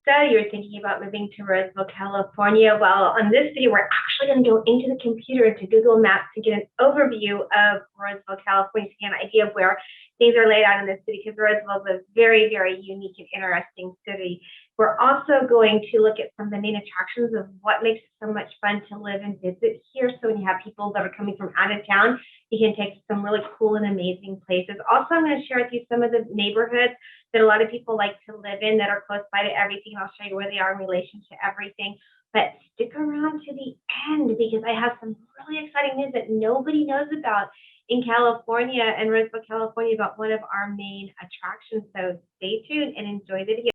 you're thinking about moving to Roseville, California. Well, on this video, we're actually going to go into the computer, into Google Maps, to get an overview of Roseville, California, to get an idea of where things are laid out in this city, because Roseville is a very, very unique and interesting city. We're also going to look at some of the main attractions of what makes it so much fun to live and visit here. So when you have people that are coming from out of town, you can take some really cool and amazing places. Also, I'm going to share with you some of the neighborhoods that a lot of people like to live in that are close by to everything. I'll show you where they are in relation to everything. But stick around to the end, because I have some really exciting news that nobody knows about in California and Roseville, California, about one of our main attractions. So stay tuned and enjoy the video.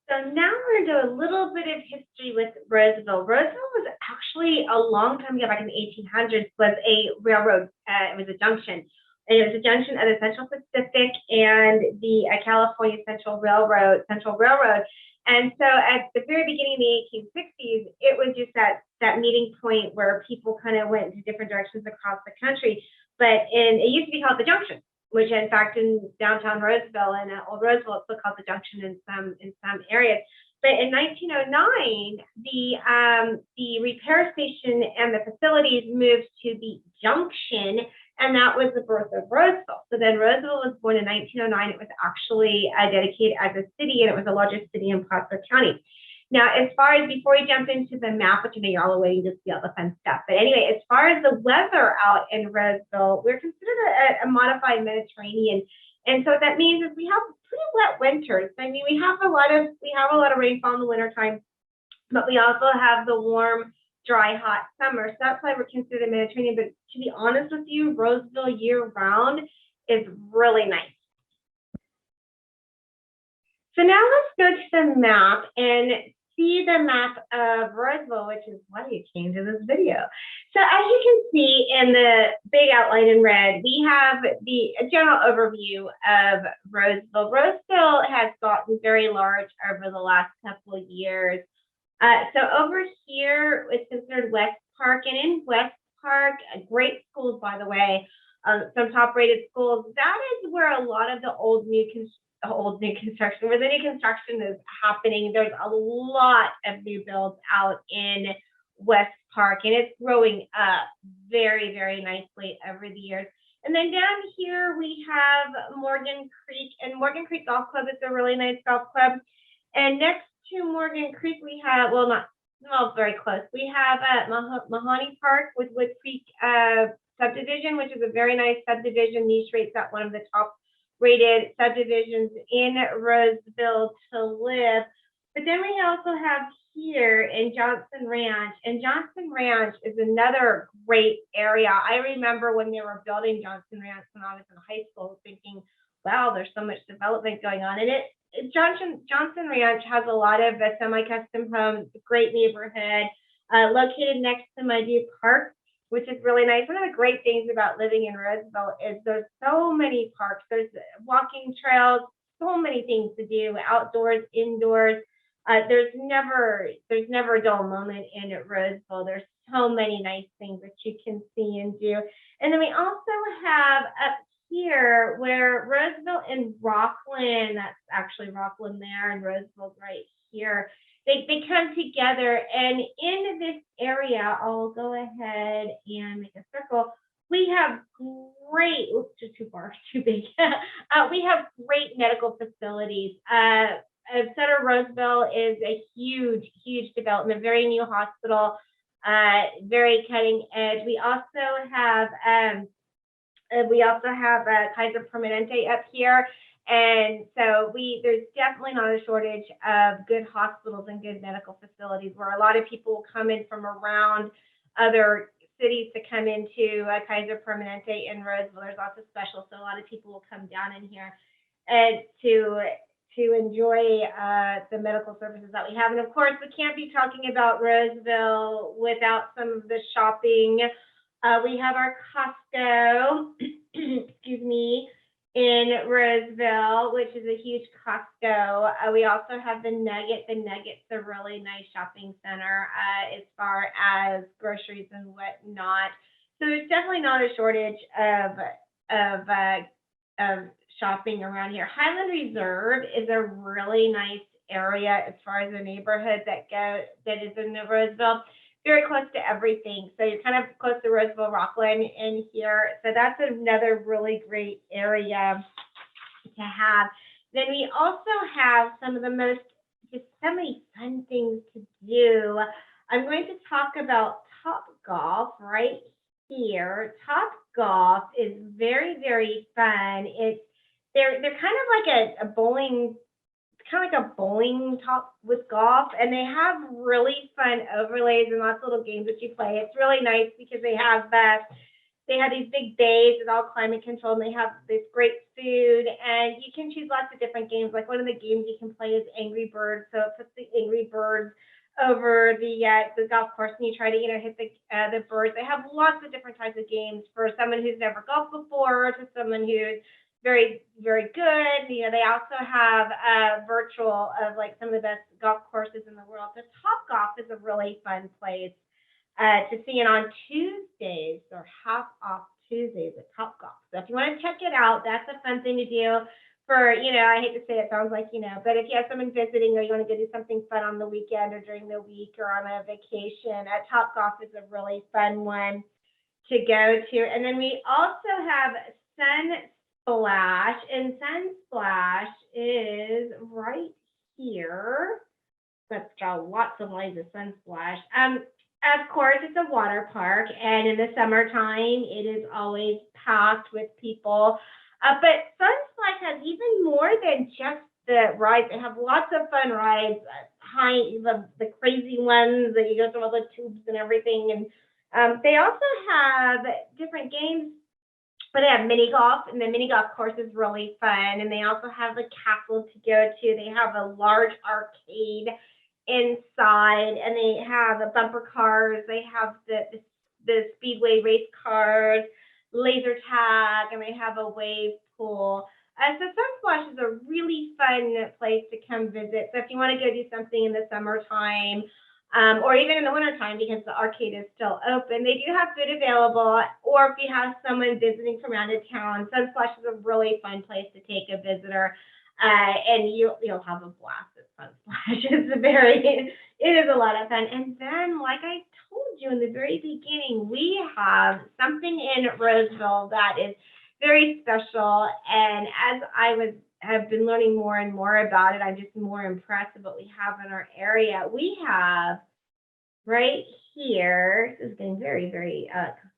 So now we're going to do a little bit of history with Roseville. Roseville was actually a long time ago, back in the 1800s, was a railroad. It was a junction. And it was a junction of the Central Pacific and the California Central Railroad. And so at the very beginning of the 1860s, it was just that meeting point where people kind of went into different directions across the country. But it used to be called the junction, which in fact in downtown Roseville and Old Roseville, it's still called the junction in some areas. But in 1909, the repair station and the facilities moved to the junction, and that was the birth of Roseville. So then Roseville was born in 1909. It was actually dedicated as a city, and it was the largest city in Placer County. Now, as far as, before we jump into the map, which I know you're all waiting to see all the fun stuff, but anyway, as far as the weather out in Roseville, we're considered a modified Mediterranean. And so what that means is we have pretty wet winters. I mean, we have a lot of rainfall in the wintertime, but we also have the warm, dry, hot summer. So that's why we're considered a Mediterranean. But to be honest with you, Roseville year round is really nice. So now let's go to the map and see the map of Roseville, which is why you came to this video. So as you can see in the big outline in red, we have the general overview of Roseville. Roseville has gotten very large over the last couple of years. So over here, it's considered West Park, and in West Park, great schools, by the way, some top-rated schools. That is where a lot of the new construction is happening. There's a lot of new builds out in West Park, and it's growing up very, very nicely over the years. And then down here we have Morgan Creek, and Morgan Creek Golf Club is a really nice golf club. And next to Morgan Creek we have, very close, we have Mahoney Park with Wood Creek subdivision, which is a very nice subdivision. Niche rates at one of the top rated subdivisions in Roseville to live. But then we also have here in Johnson Ranch, and Johnson Ranch is another great area. I remember when they were building Johnson Ranch when I was in high school, thinking, wow, there's so much development going on. And Johnson Ranch has a lot of semi-custom homes, great neighborhood, located next to Mudview Park, which is really nice. One of the great things about living in Roseville is there's so many parks. There's walking trails, so many things to do, outdoors, indoors. There's never a dull moment in Roseville. There's so many nice things that you can see and do. And then we also have up here where Roseville and Rockland, that's actually Rockland there, and Roseville's right here. They come together, and in this area, I'll go ahead and make a circle. We have great, oops, too far, too big. We have great medical facilities. Center Roseville is a huge, huge development, very new hospital, very cutting edge. We also have Kaiser Permanente up here. And so there's definitely not a shortage of good hospitals and good medical facilities, where a lot of people will come in from around other cities to come into Kaiser Permanente in Roseville. There's lots of specials, so a lot of people will come down in here and to enjoy the medical services that we have. And of course, we can't be talking about Roseville without some of the shopping. We have our Costco, excuse me, in Roseville, which is a huge Costco. We also have the Nugget. The Nugget's a really nice shopping center as far as groceries and whatnot. So there's definitely not a shortage of shopping around here. Highland Reserve is a really nice area as far as the neighborhood that is in the Roseville. Very close to everything. So you're kind of close to Roseville, Rockland in here. So that's another really great area to have. Then we also have some of the most, just so many fun things to do. I'm going to talk about Top Golf right here. Top Golf is very, very fun. They're kind of like a bowling, kind of like a bowling top with golf, and they have really fun overlays and lots of little games that you play. It's really nice because they have these big bays with all climate control, and they have this great food, and you can choose lots of different games. Like one of the games you can play is Angry Birds, so it puts the Angry Birds over the golf course, and you try to hit the birds. They have lots of different types of games for someone who's never golfed before to someone who's very, very good. They also have virtual of like some of the best golf courses in the world. So Top Golf is a really fun place to see. And on Tuesdays, or half off Tuesdays at Top Golf. So if you want to check it out, that's a fun thing to do for, I hate to say it, sounds like, but if you have someone visiting or you want to go do something fun on the weekend or during the week or on a vacation, Top Golf is a really fun one to go to. And then we also have Sunsplash, and Sunsplash is right here. Let's go, lots of lines of Sunsplash. Of course, it's a water park, and in the summertime, it is always packed with people. But Sunsplash has even more than just the rides. They have lots of fun rides, the crazy ones that you go through all the tubes and everything. And they also have different games. But they have mini golf, and the mini golf course is really fun. And they also have the castle to go to. They have a large arcade inside, and they have the bumper cars. They have the speedway race cars, laser tag, and they have a wave pool. So Sunsplash is a really fun place to come visit. So if you want to go do something in the summertime, or even in the wintertime, because the arcade is still open, they do have food available. Or if you have someone visiting from out of town, Sunsplash is a really fun place to take a visitor, and you'll have a blast at Sunsplash. It is a lot of fun. And then, like I told you in the very beginning, we have something in Roseville that is very special. And as have been learning more and more about it, I'm just more impressed with what we have in our area. We have right here, this is getting very, very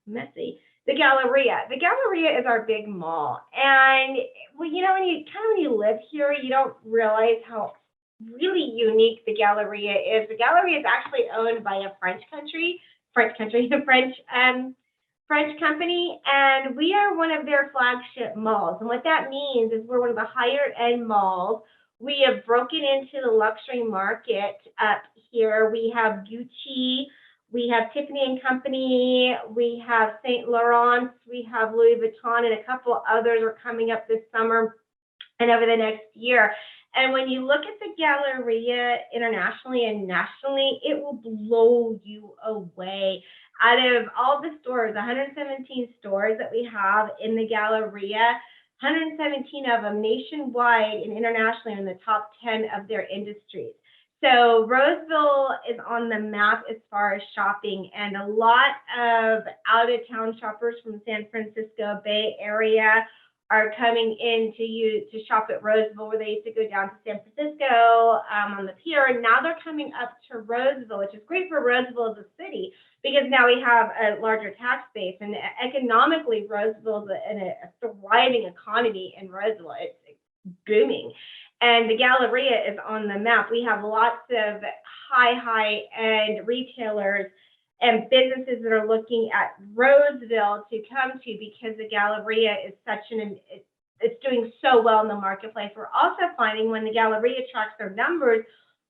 messy, the Galleria. The Galleria is our big mall. And when you live here, you don't realize how really unique the Galleria is. The Galleria is actually owned by a French company, and we are one of their flagship malls. And what that means is we're one of the higher end malls. We have broken into the luxury market up here. We have Gucci, we have Tiffany and Company, we have Saint Laurent, we have Louis Vuitton, and a couple others are coming up this summer and over the next year. And when you look at the Galleria internationally and nationally, it will blow you away. Out of all the stores, 117 stores that we have in the Galleria, 117 of them nationwide and internationally are in the top 10 of their industries. So Roseville is on the map as far as shopping, and a lot of out-of-town shoppers from San Francisco Bay Area are coming in to shop at Roseville, where they used to go down to San Francisco on the pier, and now they're coming up to Roseville, which is great for Roseville as a city, because now we have a larger tax base, and economically, Roseville is a thriving economy in Roseville. It's booming. And the Galleria is on the map. We have lots of high-end retailers and businesses that are looking at Roseville to come to, because the Galleria is it's doing so well in the marketplace. We're also finding when the Galleria tracks their numbers,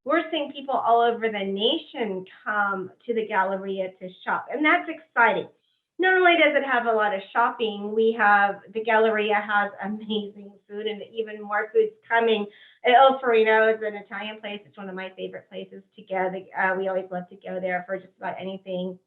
we're seeing people all over the nation come to the Galleria to shop, and that's exciting. Not only does it have a lot of shopping, the Galleria has amazing food, and even more food's coming. El Farino is an Italian place. It's one of my favorite places to go. We always love to go there for just about anything.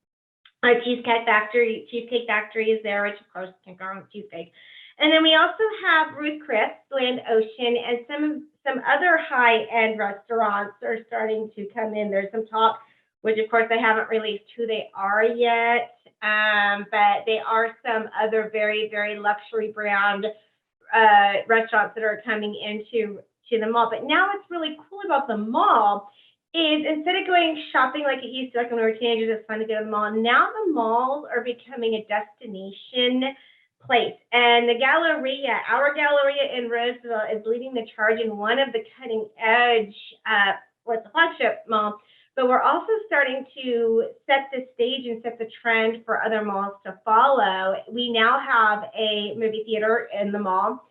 Cheesecake Factory is there, which of course can't go wrong with cheesecake. And then we also have Ruth Chris, Land Ocean, and some other high-end restaurants are starting to come in. There's some talk, which of course they haven't released who they are yet, but they are some other very, very luxury brand restaurants that are coming into the mall. But now what's really cool about the mall is instead of going shopping like it used to, like when we were teenagers, it's fun to go to the mall. Now the malls are becoming a destination place. And the Galleria, our Galleria in Roseville, is leading the charge in one of the cutting edge, what's the flagship mall. But we're also starting to set the stage and set the trend for other malls to follow. We now have a movie theater in the mall.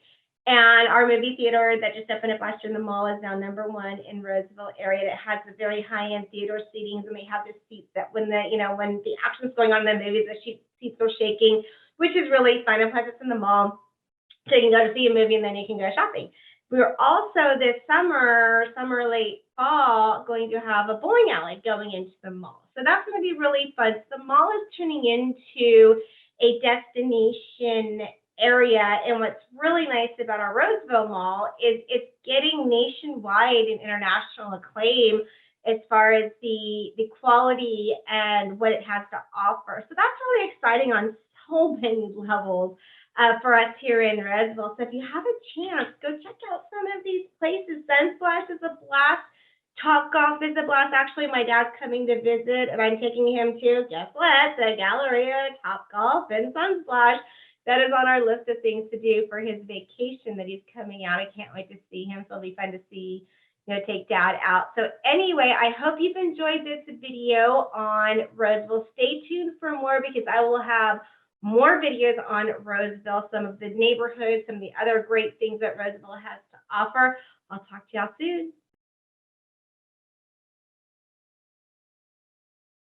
And our movie theater that just opened up last year in the mall is now #1 in Roseville area. That has the very high-end theater seatings, and they have the seats that when the action's going on in the movies, the seats are shaking, which is really fun. And plus, it's in the mall, so you can go to see a movie and then you can go shopping. We're also this summer, late fall, going to have a bowling alley going into the mall. So that's going to be really fun. So the mall is turning into a destination area, and what's really nice about our Roseville Mall is it's getting nationwide and international acclaim as far as the quality and what it has to offer. So that's really exciting on so many levels for us here in Roseville. So if you have a chance, go check out some of these places. Sunsplash is a blast. Top Golf is a blast. Actually, my dad's coming to visit, and I'm taking him to, guess what, the Galleria, Top Golf, and Sunsplash. That is on our list of things to do for his vacation that he's coming out. I can't wait to see him. So it'll be fun to see, take dad out. So anyway, I hope you've enjoyed this video on Roseville. Stay tuned for more because I will have more videos on Roseville, some of the neighborhoods, some of the other great things that Roseville has to offer. I'll talk to y'all soon.